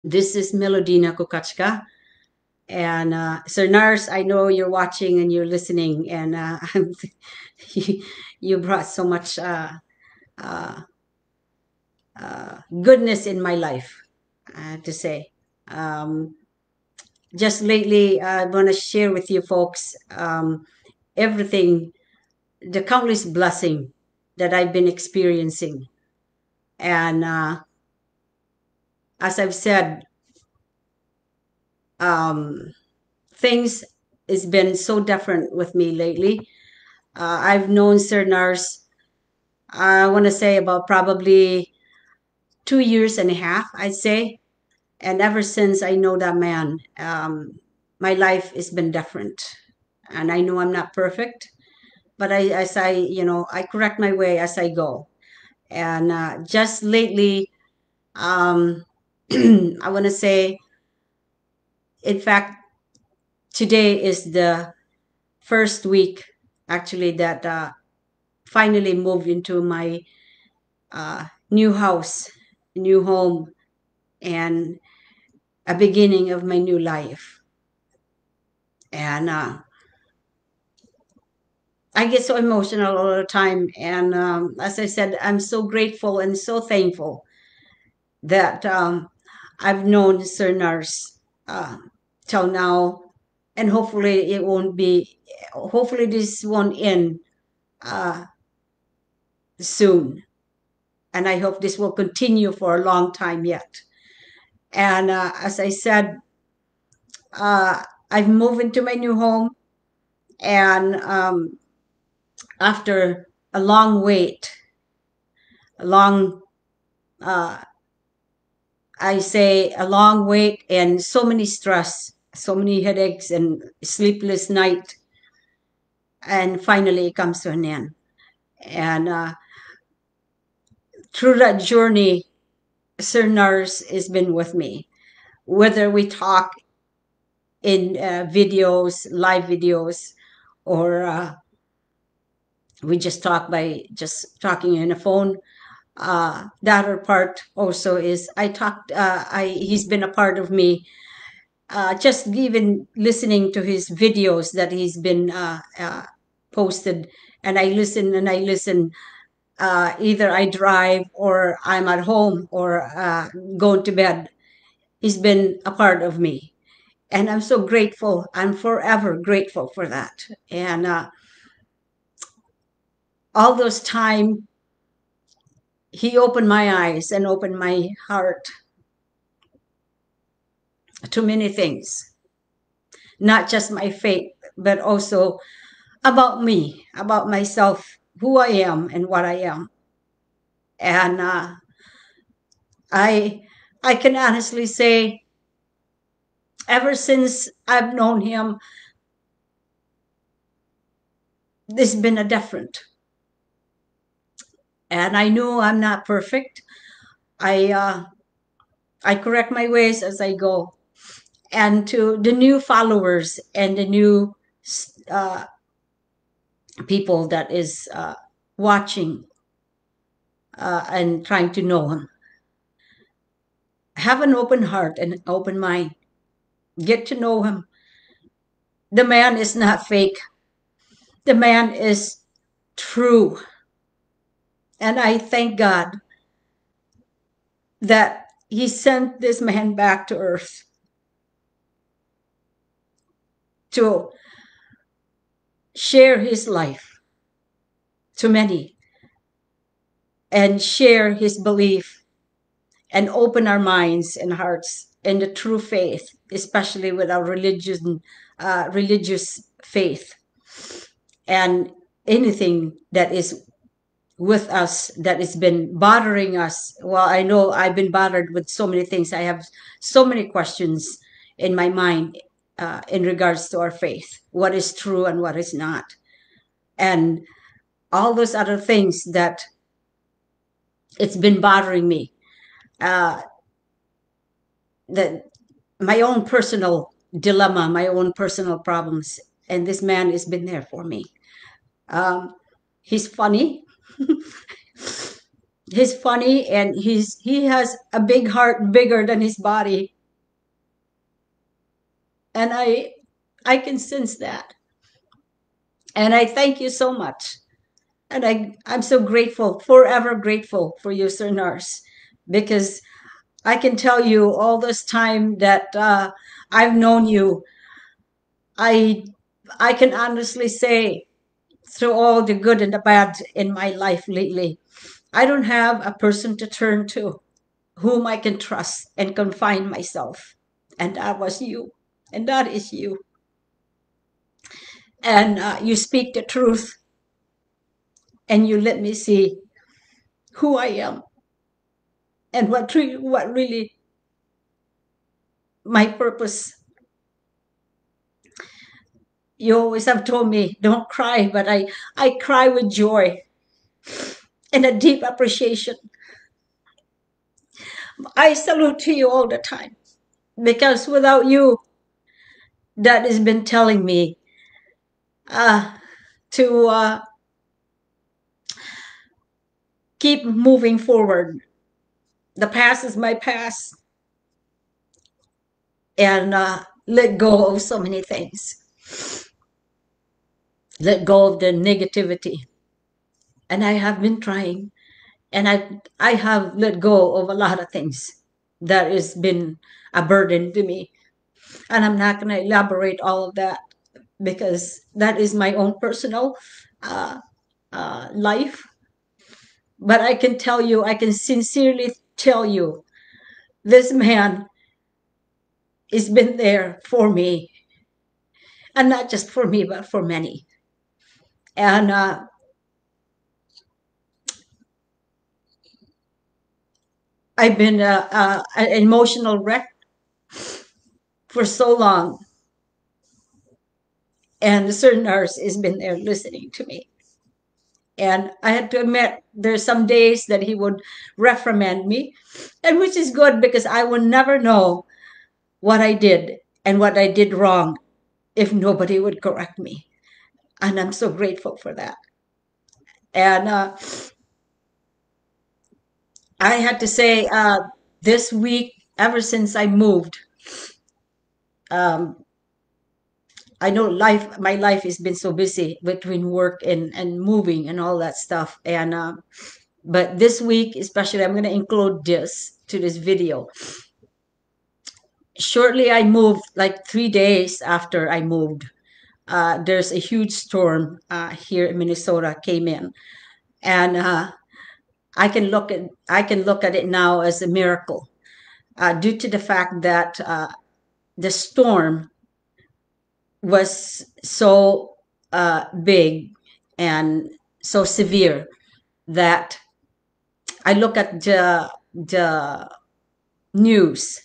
This is Melodina Kukachka. And Sir Nars, I know you're watching and you're listening, and you brought so much uh, goodness in my life, to say. Um, just lately, I want to share with you folks everything, the countless blessing that I've been experiencing. And as I've said, um, things has been so different with me lately. I've known Sir Nars, I want to say about probably 2 years and a half, I'd say. And ever since I know that man, my life has been different. And I know I'm not perfect, but I correct my way as I go. And just lately, um, I want to say, in fact, today is the first week actually that finally moved into my new house, new home, and a beginning of my new life. And I get so emotional all the time. And as I said, I'm so grateful and so thankful that I've known Sir Nars uh, till now. And hopefully it won't be, hopefully this won't end uh, soon. And I hope this will continue for a long time yet. And as I said, uh, I've moved into my new home, and after a long wait, a long, uh, I say a long wait, and so many stress, so many headaches, and sleepless night, and finally it comes to an end. And through that journey, Sir Nars has been with me. Whether we talk in videos, live videos, or we just talk by just talking in a phone. The other part also is I talked. He's been a part of me. Just even listening to his videos that he's been posted, and I listen and I listen. Either I drive or I'm at home or going to bed. He's been a part of me, and I'm so grateful. I'm forever grateful for that. And all those time, he opened my eyes and opened my heart to many things, not just my faith, but also about me, about myself, who I am and what I am. And I, I can honestly say, ever since I've known him, there's been a different. And I know I'm not perfect. I I correct my ways as I go. And to the new followers and the new uh, people that is watching and trying to know him, have an open heart and an open mind. Get to know him. The man is not fake. The man is true. And I thank God that he sent this man back to earth to share his life to many and share his belief and open our minds and hearts in the true faith, especially with our religious faith, and anything that is with us that has been bothering us. Well, I know I've been bothered with so many things. I have so many questions in my mind in regards to our faith, what is true and what is not, and all those other things that it's been bothering me. Uh, that my own personal dilemma, my own personal problems, and this man has been there for me. Um, he's funny. He's funny, and he has a big heart, bigger than his body. And I can sense that. And I thank you so much. And I'm so grateful, forever grateful for you, Sir Nurse, because I can tell you all this time that I've known you, I I can honestly say through all the good and the bad in my life lately, I don't have a person to turn to whom I can trust and confine myself. And that was you. And that is you. And you speak the truth and you let me see who I am and what really my purpose. You always have told me, don't cry, but I cry with joy and a deep appreciation. I salute to you all the time because without you, that has been telling me uh, to keep moving forward. The past is my past, and let go of so many things. Let go of the negativity. And I have been trying, and I have let go of a lot of things that has been a burden to me. And I'm not going to elaborate all of that because that is my own personal uh, life. But I can tell you, I can sincerely tell you, this man has been there for me, and not just for me, but for many. And I've been an emotional wreck for so long, and the certain nurse has been there listening to me. And I had to admit, there's some days that he would reprimand me, and which is good because I will never know what I did and what I did wrong if nobody would correct me. And I'm so grateful for that. And I had to say, this week, ever since I moved, um, I know my life has been so busy between work and moving and all that stuff. And but this week, especially, I'm going to include this to this video. Shortly, I moved, like 3 days after I moved. There's a huge storm here in Minnesota came in, and I can look at it now as a miracle due to the fact that the storm was so big and so severe that I look at the news.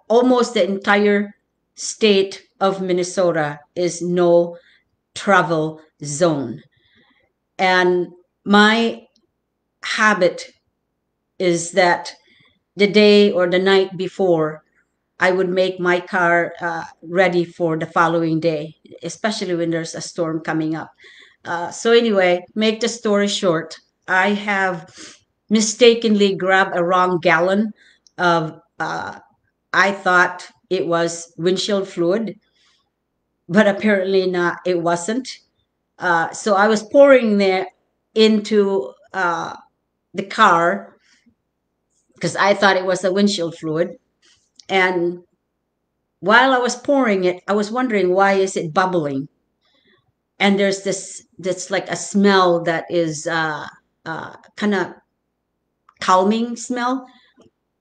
Almost the entire state of Minnesota is no travel zone. And my habit is that the day or the night before, I would make my car ready for the following day, especially when there's a storm coming up. So anyway, make the story short, I have mistakenly grabbed a wrong gallon of, I thought it was windshield fluid, but apparently not, it wasn't. So I was pouring there into the car because I thought it was a windshield fluid. And while I was pouring it, I was wondering, why is it bubbling? And there's this like a smell that is kind of calming smell.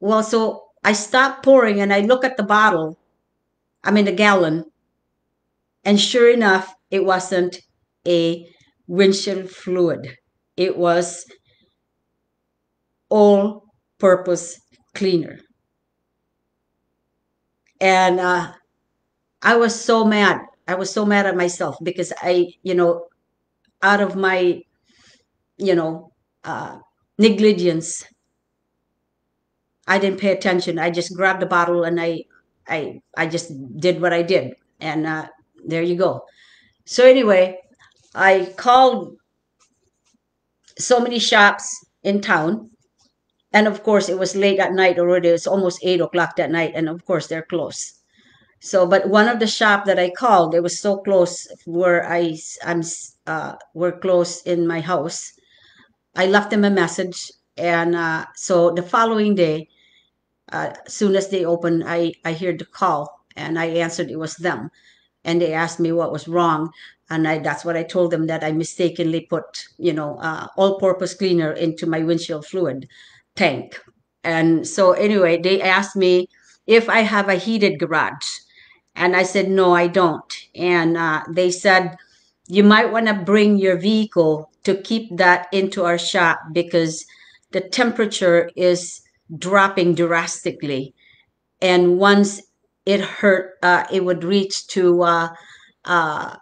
Well, so I stopped pouring and I look at the bottle, I mean the gallon, and sure enough, it wasn't a windshield fluid. It was all-purpose cleaner. And I was so mad. I was so mad at myself because out of my, you know, uh, negligence, I didn't pay attention. I just grabbed the bottle and I just did what I did. And there you go. So anyway, I called so many shops in town. And of course, it was late at night already. It's almost 8 o'clock that night. And of course, they're closed. So, but one of the shop that I called, it was so close where we're close in my house. I left them a message, and so the following day, as soon as they opened, I heard the call, and I answered. It was them, and they asked me what was wrong, and that's what I told them, that I mistakenly put, all-purpose cleaner into my windshield fluid tank. And so anyway, they asked me if I have a heated garage, and I said no, I don't. And they said you might want to bring your vehicle to keep that into our shop because the temperature is dropping drastically, and once it would reach to uh,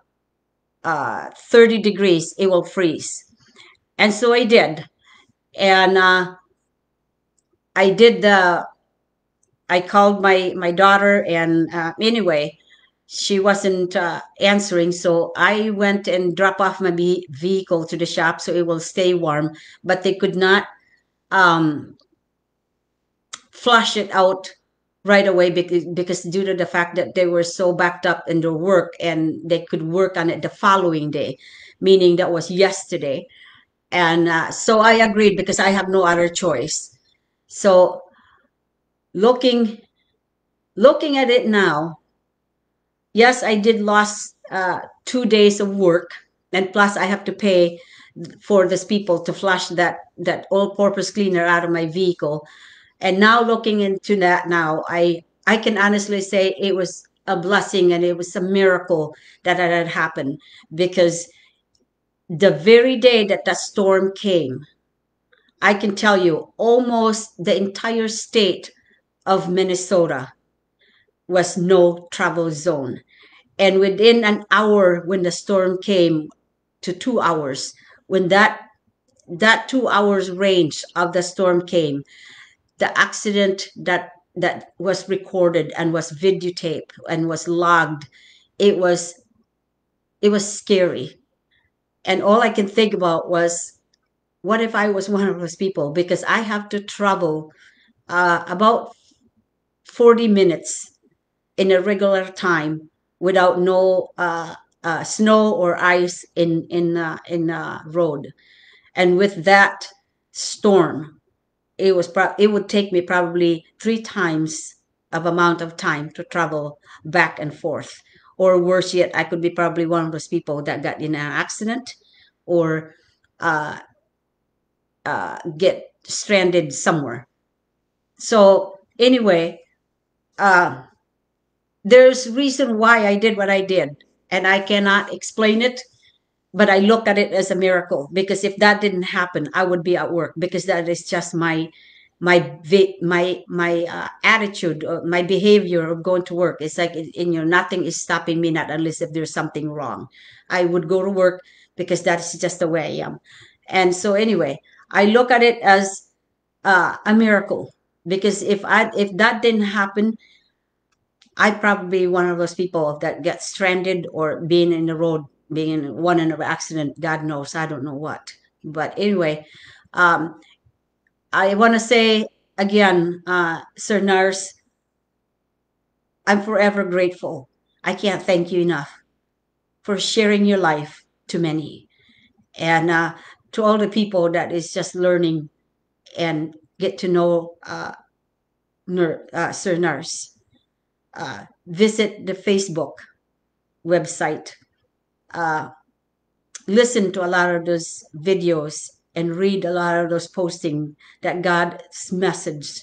30 degrees, it will freeze. And so I did. And I did I called my daughter, and anyway, she wasn't answering. So I went and dropped off my vehicle to the shop so it will stay warm. But they could not um, flush it out right away because due to the fact that they were so backed up in their work, and they could work on it the following day, meaning that was yesterday. And so I agreed because I have no other choice. So looking looking at it now, yes, I did lost 2 days of work, and plus I have to pay for these people to flush that all-purpose cleaner out of my vehicle. And now looking into that now, I can honestly say it was a blessing, and it was a miracle that it had happened, because the very day that the storm came, I can tell you almost the entire state of Minnesota was no travel zone. And within an hour, when the storm came, to 2 hours, when that 2 hours range of the storm came, the accident that was recorded and was videotaped and was logged, it was it was scary. And all I can think about was, what if I was one of those people? Because I have to travel about 40 minutes in a regular time without no snow or ice in road. And with that storm, it would take me probably 3 times of amount of time to travel back and forth. Or worse yet, I could be probably one of those people that got in an accident, or uh, get stranded somewhere. So anyway, uh, there's reason why I did what I did, and I cannot explain it, but I look at it as a miracle, because if that didn't happen, I would be at work, because that is just my attitude, or my behavior of going to work. It's like, nothing is stopping me, not unless if there's something wrong. I would go to work because that's just the way I am. And so anyway, I look at it as a miracle, because if that didn't happen, I'd probably be one of those people that get stranded, or being in the road, being in one in an accident. God knows, I don't know what. But anyway, um, I want to say again, Sir Nurse, I'm forever grateful. I can't thank you enough for sharing your life to many, and to all the people that is just learning and get to know Sir Nurse. Visit the Facebook website. Uh, Listen to a lot of those videos, and read a lot of those posting that God's message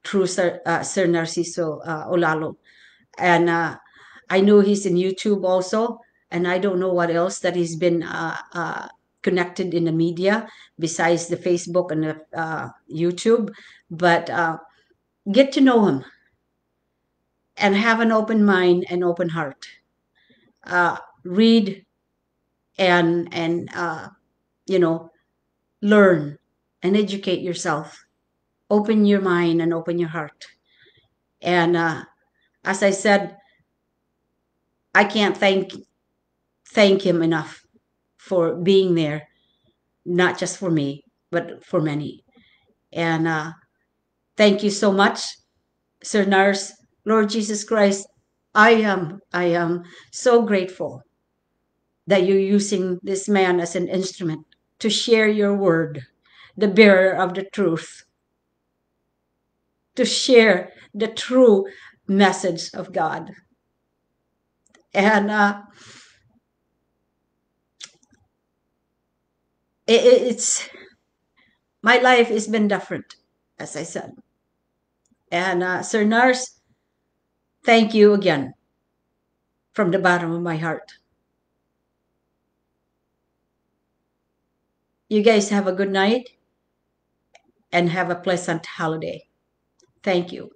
through Sir Narciso Olalo. And I know he's in YouTube also, and I don't know what else that he's been connected in the media besides the Facebook and the YouTube. But get to know him, and have an open mind and open heart. Read and you know learn and educate yourself. Open your mind and open your heart. And as I said, I can't thank him enough for being there, not just for me, but for many. And thank you so much, Sir Nars. Lord Jesus Christ, I am so grateful that you're using this man as an instrument to share your word, the bearer of the truth, to share the true message of God. And it's my life has been different, as I said. And Sir Nars, thank you again from the bottom of my heart. You guys have a good night and have a pleasant holiday. Thank you.